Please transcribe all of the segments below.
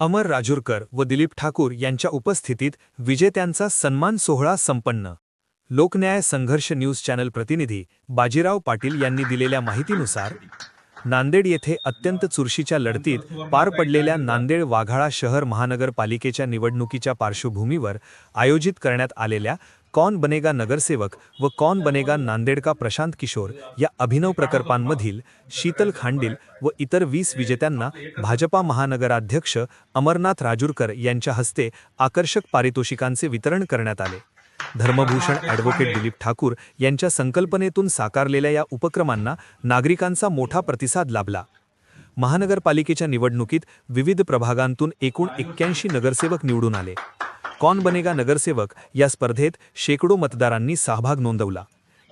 अमर राजूरकर व दिलीप ठाकूर यांच्या उपस्थितीत विजेत्यांचा सन्मान सोहळा संपन्न। लोकन्याय संघर्ष न्यूज चॅनल प्रतिनिधी बाजीराव पाटील यांनी दिलेल्या माहितीनुसार नांदेड येथे अत्यंत चुरशीच्या लढतीत पार पडलेल्या नांदेड वाघाळा शहर महानगरपालिकेच्या निवडणुकीच्या पार्श्वभूमीवर आयोजित करण्यात आलेल्या कौन बनेगा नगरसेवक व कौन बनेगा नांदेड का प्रशांत किशोर या अभिनव प्रकल्पांमधील शीतल खांडील व इतर 20 विजेत्यांना भाजपा महानगराध्यक्ष अमरनाथ राजूरकर यांच्या हस्ते आकर्षक पारितोषिकांचे वितरण करण्यात आले। धर्मभूषण ॲडव्होकेट दिलीप ठाकूर यांच्या संकल्पनेतून साकारलेल्या या उपक्रमांना नागरिकांचा मोठा प्रतिसाद लाभला। महानगरपालिकेच्या निवडणुकीत विविध प्रभागांतून एकूण 81 नगरसेवक निवडून आले। कौन बनेगा नगरसेवक या स्पर्धेत शेकडो मतदारांनी सहभाग नोंदवला।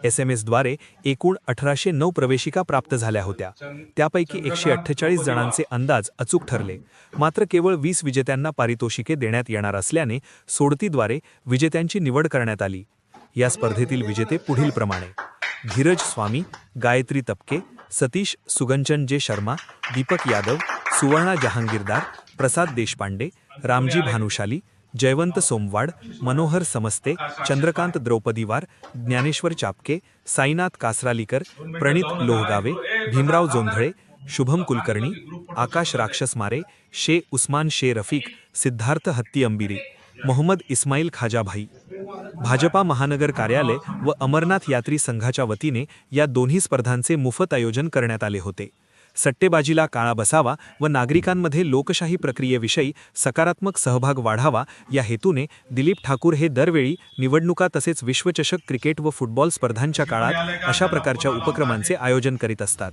SMS-द्वारे एकूण 1809 प्रवेशिका प्राप्त झाल्या होत्या। त्यापैकी 148 जणांचे अंदाज अचूक ठरले। मात्र केवळ 20 विजेत्यांना पारितोषिके देण्यात येणार असल्याने सोडतीद्वारे विजेत्यांची निवड करण्यात आली। या स्पर्धेतील विजेते पुढील प्रमाणे: धीरज स्वामी, गायत्री तपके, सतीश सुगंचन जे शर्मा, दीपक यादव, सुवर्णा जहांगीरदार, प्रसाद देशपांडे, रामजी भानुशाली, जयवंत सोमवाड, मनोहर समस्ते, चंद्रकांत द्रौपदीवार, ज्ञानेश्वर चापके, साईनाथ कासरालीकर, प्रणित लोहगावे, भीमराव जोंधळे, शुभम कुलकर्णी, आकाश राक्षस मारे, शे उस्मान शे रफीक, सिद्धार्थ हत्ती अंबिरी, मोहम्मद इस्माईल खाजाभाई। भाजपा महानगर कार्यालय व अमरनाथ यात्री संघाच्या वतीने या दोन्ही स्पर्धांचे मोफत आयोजन करण्यात आले होते। सट्टेबाजीला काळा बसावा व नागरिकांमध्ये लोकशाही प्रक्रियेविषयी सकारात्मक सहभाग वाढावा या हेतूने दिलीप ठाकूर हे दरवेळी निवडणुका तसेच विश्वचषक क्रिकेट व फुटबॉल स्पर्धांच्या काळात अशा प्रकारच्या उपक्रमांचे आयोजन करीत असतात।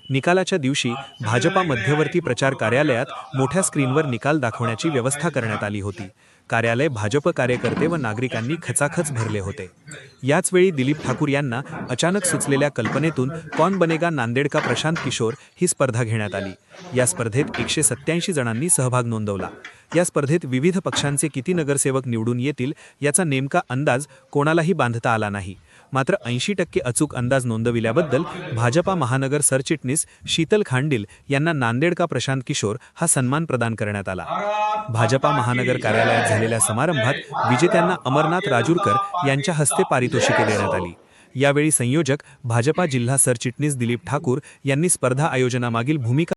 निकालाच्या दिवशी भाजपा मध्यवर्ती प्रचार कार्यालयात मोठ्या स्क्रीनवर निकाल दाखवण्याची व्यवस्था करण्यात आली होती। कार्यालय भाजप कार्यकर्ते व नागरिकांनी खचाखच भरले होते। याचवेळी दिलीप ठाकूर यांना अचानक सुचलेल्या कल्पनेतून कौन बनेगा नांदेड का प्रशांत किशोर ही स्पर्धा घेण्यात आली। या स्पर्धेत 187 जणांनी सहभाग नोंदवला। या स्पर्धेत विविध पक्षांचे किती नगरसेवक निवडून येतील याचा नेमका अंदाज कोणालाही बांधता आला नाही। मात्र 80% अचूक अंदाज नोंदविल्याबद्दल भाजपा महानगर सरचिटणीस शीतल खांडील यांना नांदेड का प्रशांत किशोर हा सन्मान प्रदान करण्यात आला। भाजपा महानगर कार्यालयात झालेल्या समारंभात विजेत्यांना अमरनाथ राजूरकर यांच्या हस्ते पारितोषिके देण्यात आली। यावेळी संयोजक भाजपा जिल्हा सरचिटणीस दिलीप ठाकूर यांनी स्पर्धा आयोजनामागील भूमिका